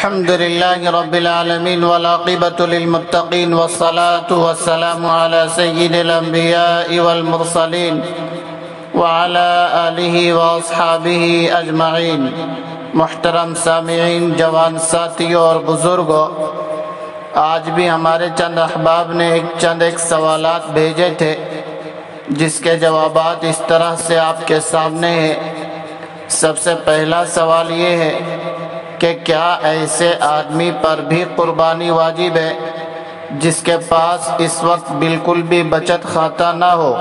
الحمد لله رب العالمين والعاقبة للمتقين والصلاة والسلام على سيد الأنبياء والمرسلين وعلى آله وأصحابه أجمعين۔ محترم سامعین، جوان ساتھیوں اور بزرگوں، آج بھی ہمارے چند احباب نے ایک سوالات بھیجے تھے جس کے جوابات اس طرح سے آپ کے سامنے ہیں۔ سب سے پہلا سوال یہ ہے کہ کیا ایسے آدمی پر بھی قربانی واجب ہے جس کے پاس اس وقت بالکل بھی بچت کھاتہ نہ ہو؟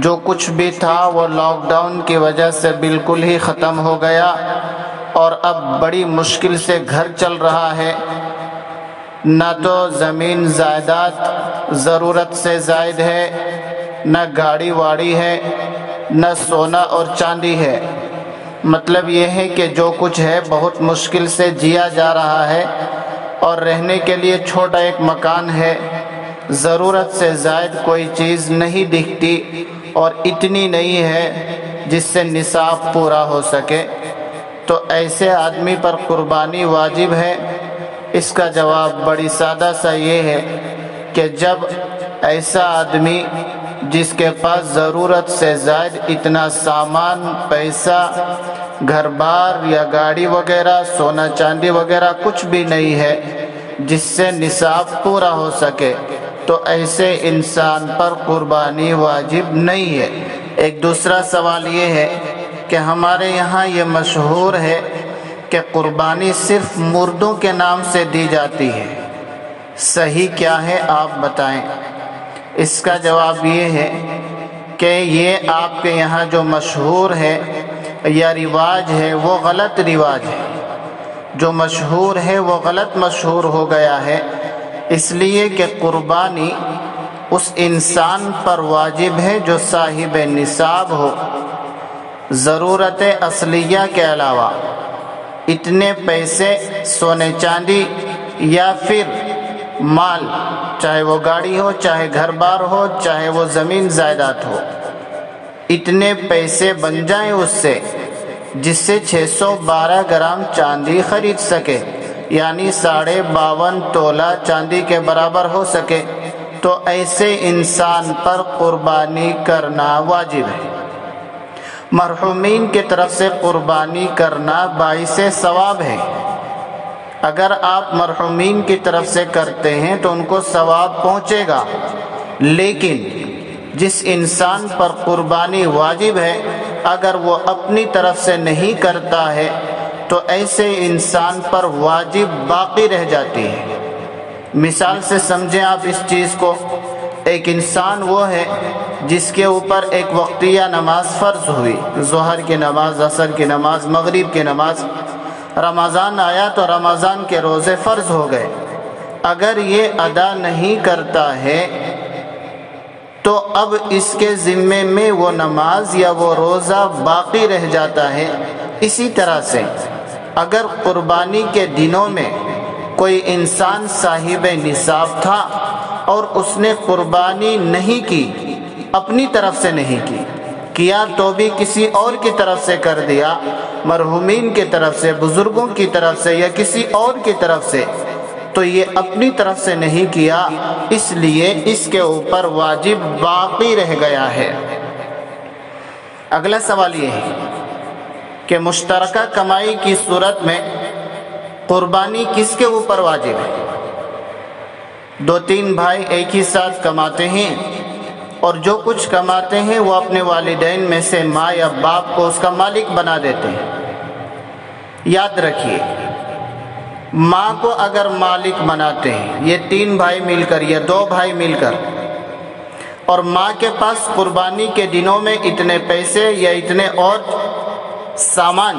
جو کچھ بھی تھا وہ لاک ڈاؤن کی وجہ سے بالکل ہی ختم ہو گیا اور اب بڑی مشکل سے گھر چل رہا ہے۔ نہ تو زمین جائیداد ضرورت سے زائد ہے، نہ گاڑی واڑی ہے، نہ سونا اور چاندی ہے۔ مطلب یہ ہے کہ جو کچھ ہے بہت مشکل سے جیا جا رہا ہے اور رہنے کے لیے چھوٹا ایک مکان ہے۔ ضرورت سے زائد کوئی چیز نہیں دکھتی اور اتنی نہیں ہے جس سے نصاب پورا ہو سکے، تو ایسے آدمی پر قربانی واجب ہے؟ اس کا جواب بڑی سادہ سا یہ ہے کہ جب ایسا آدمی جس کے پاس ضرورت سے زائد اتنا سامان، پیسہ، گھر بار یا گاڑی وغیرہ، سونا چاندی وغیرہ کچھ بھی نہیں ہے جس سے نصاب پورا ہو سکے، تو ایسے انسان پر قربانی واجب نہیں ہے۔ ایک دوسرا سوال یہ ہے کہ ہمارے یہاں یہ مشہور ہے کہ قربانی صرف مردوں کے نام سے دی جاتی ہے، صحیح کیا ہے آپ بتائیں؟ اس کا جواب یہ ہے کہ یہ آپ کے یہاں جو مشہور ہے یا رواج ہے وہ غلط رواج ہے۔ جو مشہور ہے وہ غلط مشہور ہو گیا ہے، اس لیے کہ قربانی اس انسان پر واجب ہے جو صاحب نصاب ہو۔ ضرورت اصلیہ کے علاوہ اتنے پیسے، سونے چاندی یا پھر مال، چاہے وہ گاڑی ہو، چاہے گھر بار ہو، چاہے وہ زمین جائیداد ہو، اتنے پیسے بن جائیں اس سے جس سے 612 گرام چاندی خرید سکے، یعنی 52.5 تولہ چاندی کے برابر ہو سکے، تو ایسے انسان پر قربانی کرنا واجب ہے۔ مرحومین کی طرف سے قربانی کرنا باعث ثواب ہے۔ اگر آپ مرحومین کی طرف سے کرتے ہیں تو ان کو ثواب پہنچے گا، لیکن جس انسان پر قربانی واجب ہے اگر وہ اپنی طرف سے نہیں کرتا ہے تو ایسے انسان پر واجب باقی رہ جاتی ہے۔ مثال سے سمجھیں آپ اس چیز کو۔ ایک انسان وہ ہے جس کے اوپر ایک وقتیہ نماز فرض ہوئی، ظہر کی نماز، عصر کی نماز، مغرب کی نماز۔ رمضان آیا تو رمضان کے روزے فرض ہو گئے۔ اگر یہ ادا نہیں کرتا ہے تو اب اس کے ذمے میں وہ نماز یا وہ روزہ باقی رہ جاتا ہے۔ اسی طرح سے اگر قربانی کے دنوں میں کوئی انسان صاحب نصاب تھا اور اس نے قربانی نہیں کی، اپنی طرف سے نہیں کیا تو بھی کسی اور کی طرف سے کر دیا، مرحومین کی طرف سے، بزرگوں کی طرف سے یا کسی اور کی طرف سے، تو یہ اپنی طرف سے نہیں کیا، اس لیے اس کے اوپر واجب باقی رہ گیا ہے۔ اگلا سوال یہ ہے کہ مشترکہ کمائی کی صورت میں قربانی کس کے اوپر واجب ہے؟ 2-3 بھائی ایک ہی ساتھ کماتے ہیں اور جو کچھ کماتے ہیں وہ اپنے والدین میں سے ماں یا باپ کو اس کا مالک بنا دیتے ہیں۔ یاد رکھیے، ماں کو اگر مالک بناتے ہیں یہ 3 بھائی مل کر یا 2 بھائی مل کر، اور ماں کے پاس قربانی کے دنوں میں اتنے پیسے یا اتنے اور سامان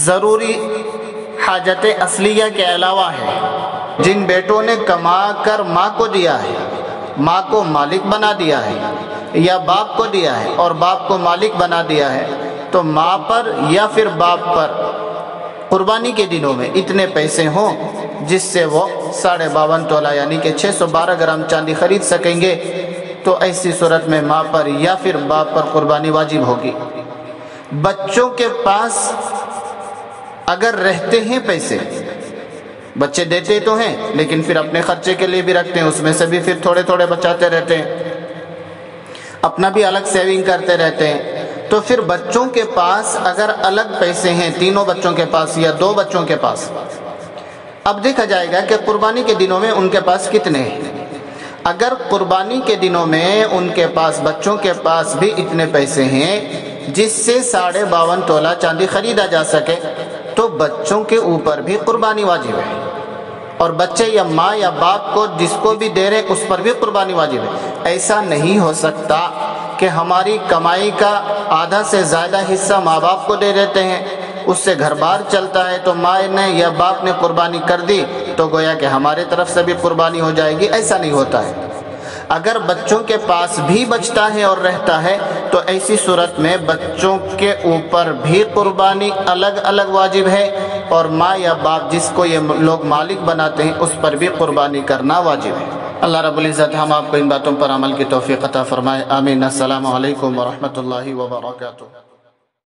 ضروری حاجت اصلیہ کے علاوہ ہے، جن بیٹوں نے کما کر ماں کو دیا ہے، ماں کو مالک بنا دیا ہے، یا باپ کو دیا ہے اور باپ کو مالک بنا دیا ہے، تو ماں پر یا پھر باپ پر قربانی کے دنوں میں اتنے پیسے ہوں جس سے وہ 52.5 تولہ یعنی کہ 612 گرام چاندی خرید سکیں گے، تو ایسی صورت میں ماں پر یا پھر باپ پر قربانی واجب ہوگی۔ بچوں کے پاس اگر رہتے ہیں پیسے، بچے دیتے تو ہیں لیکن پھر اپنے خرچے کے لیے بھی رکھتے ہیں، اس میں سے بھی پھر تھوڑے تھوڑے بچاتے رہتے ہیں، اپنا بھی الگ سیونگ کرتے رہتے ہیں، تو پھر بچوں کے پاس اگر الگ پیسے ہیں، تینوں بچوں کے پاس یا 2 بچوں کے پاس، اب دیکھا جائے گا کہ قربانی کے دنوں میں ان کے پاس کتنے ہیں۔ اگر قربانی کے دنوں میں ان کے پاس، بچوں کے پاس بھی اتنے پیسے ہیں جس سے 52.5 تولہ چاندی خریدا جا سکے، تو بچوں کے اوپر بھی قربانی واجب ہے، اور بچے یا ماں یا باپ کو جس کو بھی دے رہے اس پر بھی قربانی واجب ہے۔ ایسا نہیں ہو سکتا کہ ہماری کمائی کا آدھا سے زیادہ حصہ ماں باپ کو دے دیتے ہیں، اس سے گھر بار چلتا ہے، تو ماں نے یا باپ نے قربانی کر دی تو گویا کہ ہمارے طرف سے بھی قربانی ہو جائے گی، ایسا نہیں ہوتا ہے۔ اگر بچوں کے پاس بھی بچتا ہے اور رہتا ہے تو ایسی صورت میں بچوں کے اوپر بھی قربانی الگ الگ واجب ہے، اور ماں یا باپ جس کو یہ لوگ مالک بناتے ہیں اس پر بھی قربانی کرنا واجب ہے۔ اللہ رب العزت ہم آپ کو ان باتوں پر عمل کی توفیق عطا فرمائے، آمین۔ السلام علیکم ورحمۃ اللہ وبرکاتہ۔